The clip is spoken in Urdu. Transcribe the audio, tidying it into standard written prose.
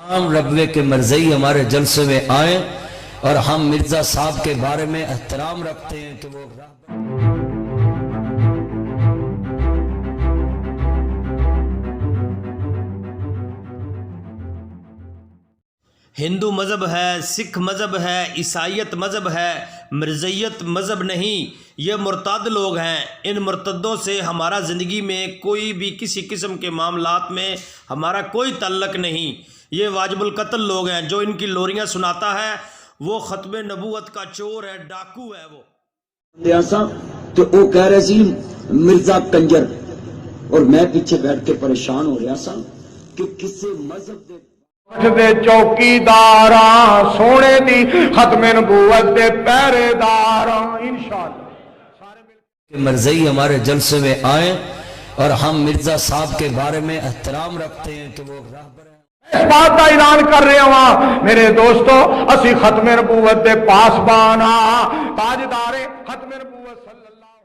ہم ربوے کے مرزئی ہمارے جلسے میں آئیں اور ہم مرزا صاحب کے بارے میں احترام رکھتے ہیں کہ وہ ہندو مذہب ہے، سکھ مذہب ہے، عیسائیت مذہب ہے، مرزیت مذہب نہیں، یہ مرتد لوگ ہیں۔ ان مرتدوں سے ہمارا زندگی میں کوئی بھی کسی قسم کے معاملات میں ہمارا کوئی تعلق نہیں۔ یہ واجب القتل لوگ ہیں۔ جو ان کی لوریاں سناتا ہے وہ ختم نبوت کا چور ہے، ڈاکو ہے۔ وہ تو وہ کہہ رہے سی مرزا کنجر، اور میں پیچھے بیٹھ کے پریشان ہو رہا سا کہ کسے مذہب دے چوکیداراں سونے دی ختم نبوت دے پہرے داراں انشاءاللہ مرزئی ہمارے جلسے میں آئیں اور ہم مرزا صاحب کے بارے میں احترام رکھتے ہیں کہ وہ راہبر ہیں۔ اس بات کا اعلان کر رہے ہاں میرے دوستو، اسی ختم نبوت دے پاسبان ہاں، تاجدار ختم نبوت صلی اللہ